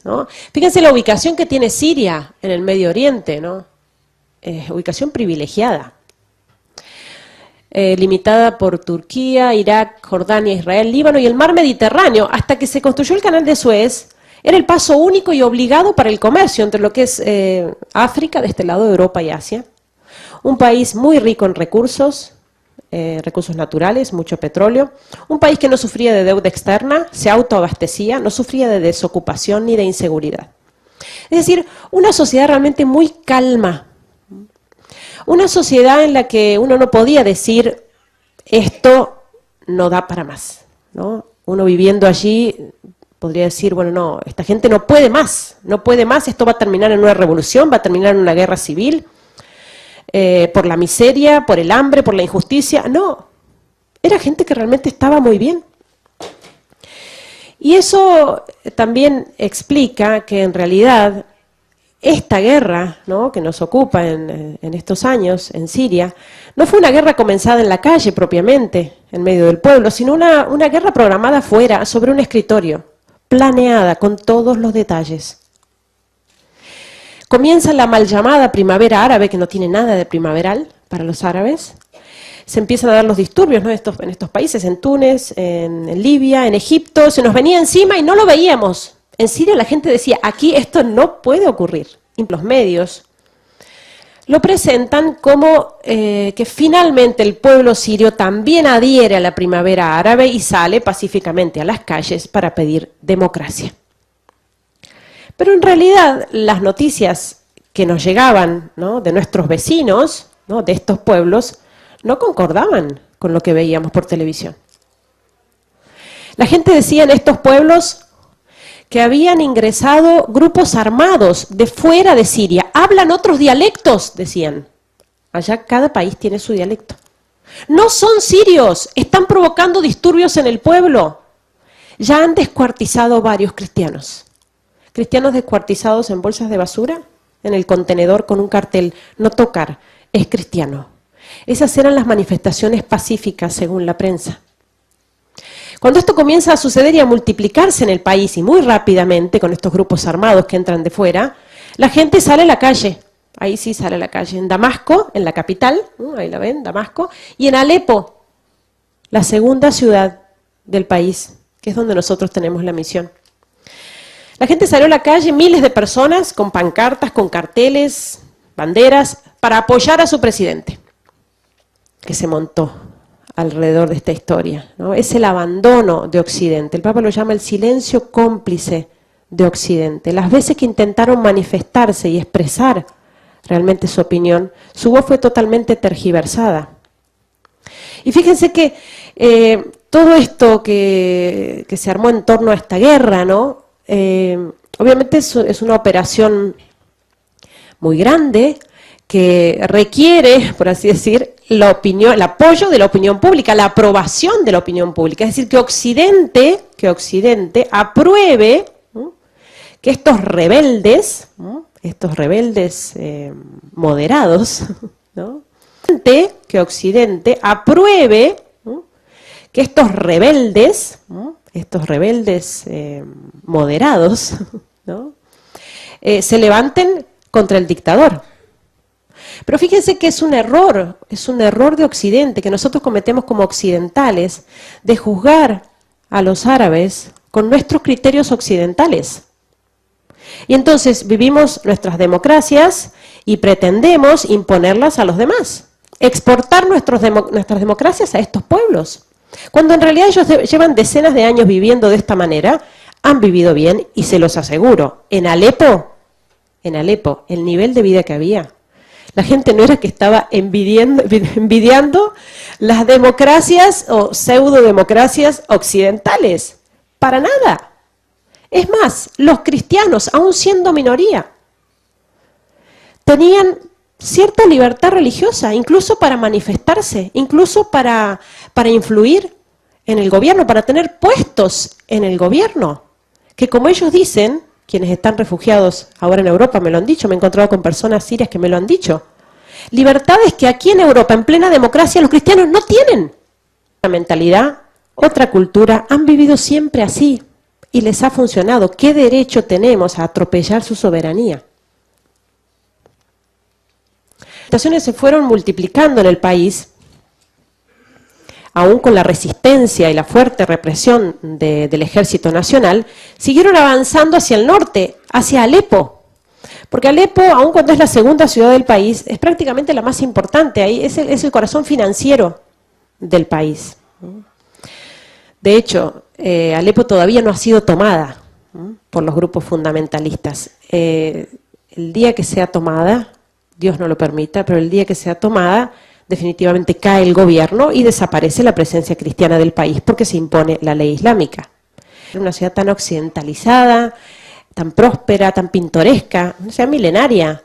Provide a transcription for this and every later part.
¿no? Fíjense la ubicación que tiene Siria en el Medio Oriente, ¿no? Ubicación privilegiada. Limitada por Turquía, Irak, Jordania, Israel, Líbano y el mar Mediterráneo. Hasta que se construyó el canal de Suez, era el paso único y obligado para el comercio entre lo que es África, de este lado de Europa y Asia. Un país muy rico en recursos naturales, mucho petróleo. Un país que no sufría de deuda externa, se autoabastecía, no sufría de desocupación ni de inseguridad. Es decir, una sociedad realmente muy calma. Una sociedad en la que uno no podía decir, esto no da para más, ¿no? Uno viviendo allí podría decir, bueno, no, esta gente no puede más, esto va a terminar en una revolución, va a terminar en una guerra civil, por la miseria, por el hambre, por la injusticia. No, era gente que realmente estaba muy bien. Y eso también explica que en realidad esta guerra, ¿no?, que nos ocupa en estos años en Siria, no fue una guerra comenzada en la calle propiamente, en medio del pueblo, sino una guerra programada afuera, sobre un escritorio, planeada con todos los detalles. Comienza la mal llamada primavera árabe, que no tiene nada de primaveral para los árabes. Se empiezan a dar los disturbios, ¿no?, en estos países, en Túnez, en Libia, en Egipto, se nos venía encima y no lo veíamos. En Siria la gente decía, aquí esto no puede ocurrir. Y los medios lo presentan como que finalmente el pueblo sirio también adhiere a la primavera árabe y sale pacíficamente a las calles para pedir democracia. Pero en realidad las noticias que nos llegaban, ¿no?, de nuestros vecinos, ¿no?, de estos pueblos, no concordaban con lo que veíamos por televisión. La gente decía en estos pueblos que habían ingresado grupos armados de fuera de Siria. Hablan otros dialectos, decían. Allá cada país tiene su dialecto. No son sirios, están provocando disturbios en el pueblo. Ya han descuartizado varios cristianos. Cristianos descuartizados en bolsas de basura, en el contenedor con un cartel, no tocar, es cristiano. Esas eran las manifestaciones pacíficas según la prensa. Cuando esto comienza a suceder y a multiplicarse en el país, y muy rápidamente, con estos grupos armados que entran de fuera, la gente sale a la calle. Ahí sí sale a la calle. En Damasco, en la capital, ahí la ven, Damasco, y en Alepo, la segunda ciudad del país, que es donde nosotros tenemos la misión. La gente salió a la calle, miles de personas, con pancartas, con carteles, banderas, para apoyar a su presidente, que se montó alrededor de esta historia, ¿no? Es el abandono de Occidente. El Papa lo llama el silencio cómplice de Occidente. Las veces que intentaron manifestarse y expresar realmente su opinión, su voz fue totalmente tergiversada. Y fíjense que todo esto que se armó en torno a esta guerra, ¿no?, obviamente es una operación muy grande, que requiere, por así decir, el apoyo de la opinión pública, la aprobación de la opinión pública. Es decir, que Occidente apruebe, ¿no?, que estos rebeldes moderados, ¿no?, que Occidente apruebe, ¿no?, que estos rebeldes, ¿no?, moderados, ¿no?, se levanten contra el dictador. Pero fíjense que es un error de Occidente, que nosotros cometemos como occidentales, de juzgar a los árabes con nuestros criterios occidentales. Y entonces vivimos nuestras democracias y pretendemos imponerlas a los demás, exportar nuestras democracias a estos pueblos, cuando en realidad ellos llevan decenas de años viviendo de esta manera, han vivido bien y se los aseguro, en Alepo, el nivel de vida que había. La gente no era que estaba envidiando las democracias o pseudodemocracias occidentales, para nada. Es más, los cristianos, aun siendo minoría, tenían cierta libertad religiosa, incluso para manifestarse, incluso para influir en el gobierno, para tener puestos en el gobierno, que como ellos dicen, quienes están refugiados ahora en Europa me lo han dicho, me he encontrado con personas sirias que me lo han dicho, libertades que aquí en Europa, en plena democracia, los cristianos no tienen. Otra mentalidad, otra cultura, han vivido siempre así, y les ha funcionado. ¿Qué derecho tenemos a atropellar su soberanía? Las situaciones se fueron multiplicando en el país, aún con la resistencia y la fuerte represión del Ejército Nacional, siguieron avanzando hacia el norte, hacia Alepo. Porque Alepo, aun cuando es la segunda ciudad del país, es prácticamente la más importante, ahí es el corazón financiero del país. De hecho, Alepo todavía no ha sido tomada por los grupos fundamentalistas. El día que sea tomada, Dios no lo permita, pero el día que sea tomada, definitivamente cae el gobierno y desaparece la presencia cristiana del país porque se impone la ley islámica. Era una ciudad tan occidentalizada, tan próspera, tan pintoresca, una ciudad milenaria.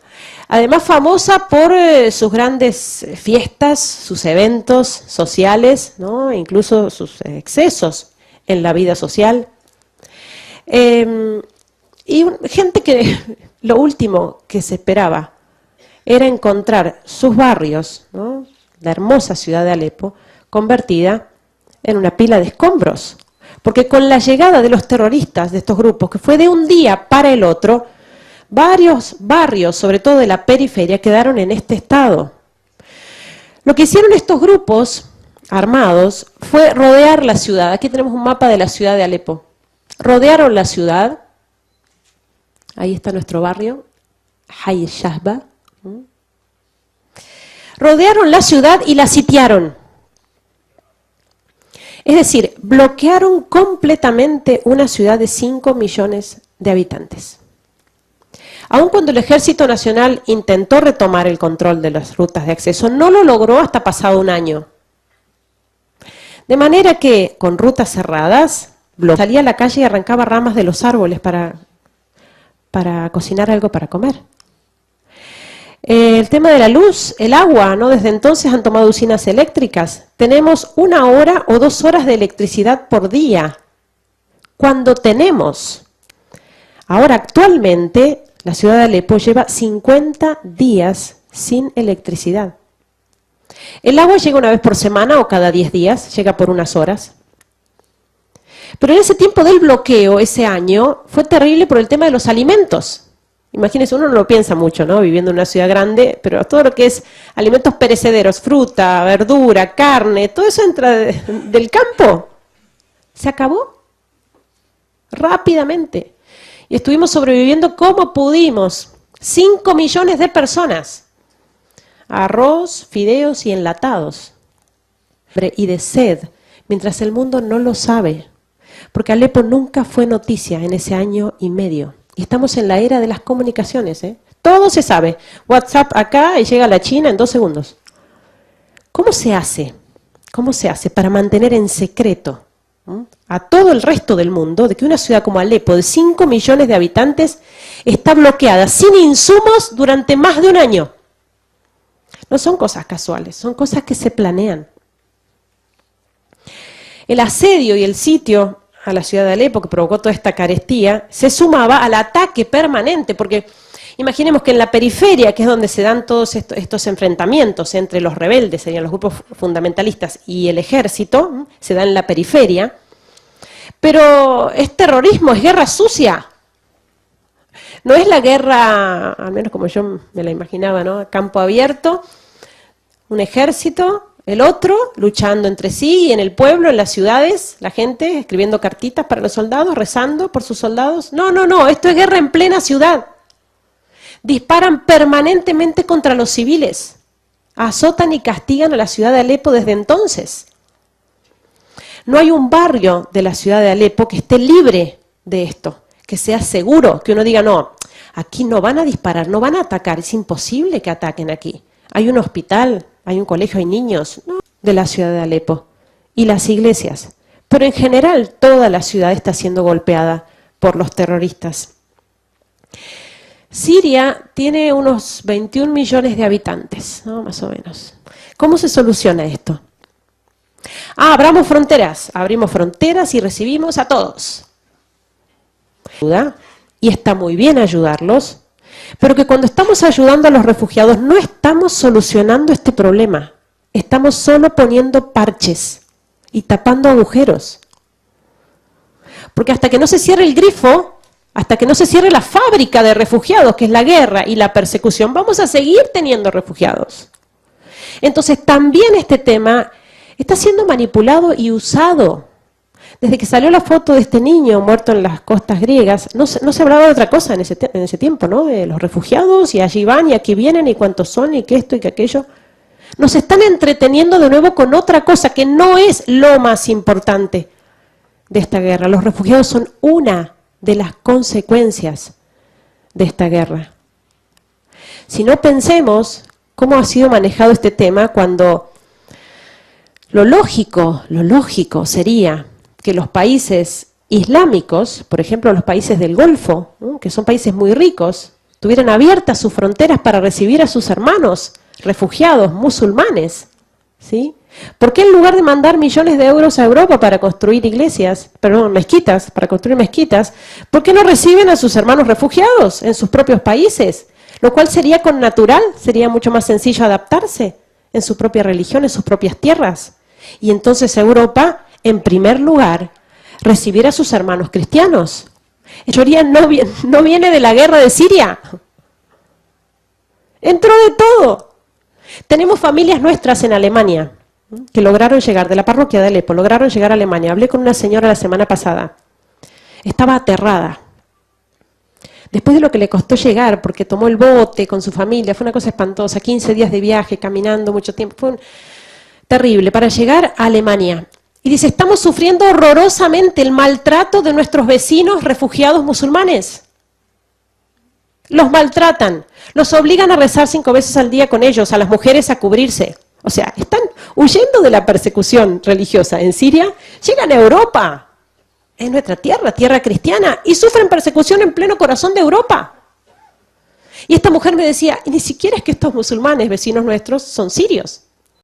Además famosa por sus grandes fiestas, sus eventos sociales, ¿no? E incluso sus excesos en la vida social. Y gente que lo último que se esperaba era encontrar sus barrios, ¿no? La hermosa ciudad de Alepo, convertida en una pila de escombros. Porque con la llegada de los terroristas de estos grupos, que fue de un día para el otro, varios barrios, sobre todo de la periferia, quedaron en este estado. Lo que hicieron estos grupos armados fue rodear la ciudad. Aquí tenemos un mapa de la ciudad de Alepo. Rodearon la ciudad. Ahí está nuestro barrio, Hay Shahba. Rodearon la ciudad y la sitiaron. Es decir, bloquearon completamente una ciudad de 5 millones de habitantes. Aun cuando el Ejército Nacional intentó retomar el control de las rutas de acceso, no lo logró hasta pasado un año. De manera que, con rutas cerradas, salía a la calle y arrancaba ramas de los árboles para cocinar algo para comer. El tema de la luz, el agua, ¿no? Desde entonces han tomado usinas eléctricas. Tenemos 1 hora o 2 horas de electricidad por día, cuando tenemos. Ahora, actualmente, la ciudad de Alepo lleva 50 días sin electricidad. El agua llega una vez por semana o cada 10 días, llega por unas horas. Pero en ese tiempo del bloqueo, ese año, fue terrible por el tema de los alimentos. Imagínense, uno no lo piensa mucho, ¿no? Viviendo en una ciudad grande, pero todo lo que es alimentos perecederos, fruta, verdura, carne, todo eso entra del campo. Se acabó rápidamente. Y estuvimos sobreviviendo como pudimos. 5 millones de personas. Arroz, fideos y enlatados. Y de sed, mientras el mundo no lo sabe. Porque Alepo nunca fue noticia en ese año y medio. Y estamos en la era de las comunicaciones, ¿eh? Todo se sabe. WhatsApp acá y llega a la China en 2 segundos. ¿Cómo se hace? ¿Cómo se hace para mantener en secreto a todo el resto del mundo de que una ciudad como Alepo, de 5 millones de habitantes, está bloqueada sin insumos durante más de un año? No son cosas casuales, son cosas que se planean. El asedio y el sitio a la ciudad de Alepo, que provocó toda esta carestía, se sumaba al ataque permanente, porque imaginemos que en la periferia, que es donde se dan todos estos enfrentamientos entre los rebeldes, serían los grupos fundamentalistas, y el ejército, se da en la periferia, pero es terrorismo, es guerra sucia. No es la guerra, al menos como yo me la imaginaba, ¿no? A campo abierto, un ejército, el otro luchando entre sí y en el pueblo, en las ciudades, la gente escribiendo cartitas para los soldados, rezando por sus soldados. No, no, no, esto es guerra en plena ciudad. Disparan permanentemente contra los civiles. Azotan y castigan a la ciudad de Alepo desde entonces. No hay un barrio de la ciudad de Alepo que esté libre de esto, que sea seguro, que uno diga, no, aquí no van a disparar, no van a atacar, es imposible que ataquen aquí. Hay un hospital, hay un colegio, hay niños, ¿no? De la ciudad de Alepo y las iglesias. Pero en general toda la ciudad está siendo golpeada por los terroristas. Siria tiene unos 21 millones de habitantes, ¿no? Más o menos. ¿Cómo se soluciona esto? Abrimos fronteras y recibimos a todos. Y está muy bien ayudarlos, pero que cuando estamos ayudando a los refugiados no estamos solucionando este problema. Estamos solo poniendo parches y tapando agujeros. Porque hasta que no se cierre el grifo, hasta que no se cierre la fábrica de refugiados, que es la guerra y la persecución, vamos a seguir teniendo refugiados. Entonces también este tema está siendo manipulado y usado. Desde que salió la foto de este niño muerto en las costas griegas, no se hablaba de otra cosa en ese tiempo, ¿no? De los refugiados, y allí van, y aquí vienen, y cuántos son, y que esto, y que aquello. Nos están entreteniendo de nuevo con otra cosa que no es lo más importante de esta guerra. Los refugiados son una de las consecuencias de esta guerra. Si no, pensemos cómo ha sido manejado este tema cuando lo lógico sería que los países islámicos, por ejemplo los países del Golfo, ¿no?, que son países muy ricos, tuvieran abiertas sus fronteras para recibir a sus hermanos refugiados musulmanes, ¿sí? ¿Por qué en lugar de mandar millones de euros a Europa para construir mezquitas, para construir mezquitas, por qué no reciben a sus hermanos refugiados en sus propios países? Lo cual sería connatural, sería mucho más sencillo adaptarse en su propia religión, en sus propias tierras. Y entonces Europa, en primer lugar, recibir a sus hermanos cristianos. El Sharia no viene de la guerra de Siria. Entró de todo. Tenemos familias nuestras en Alemania que lograron llegar, de la parroquia de Alepo, lograron llegar a Alemania. Hablé con una señora la semana pasada. Estaba aterrada. Después de lo que le costó llegar, porque tomó el bote con su familia, fue una cosa espantosa, 15 días de viaje, caminando mucho tiempo, fue terrible, para llegar a Alemania. Y dice, estamos sufriendo horrorosamente el maltrato de nuestros vecinos refugiados musulmanes. Los maltratan, los obligan a rezar 5 veces al día con ellos, a las mujeres a cubrirse. O sea, están huyendo de la persecución religiosa en Siria, llegan a Europa, es nuestra tierra, tierra cristiana, y sufren persecución en pleno corazón de Europa. Y esta mujer me decía, ni siquiera es que estos musulmanes, vecinos nuestros, son sirios.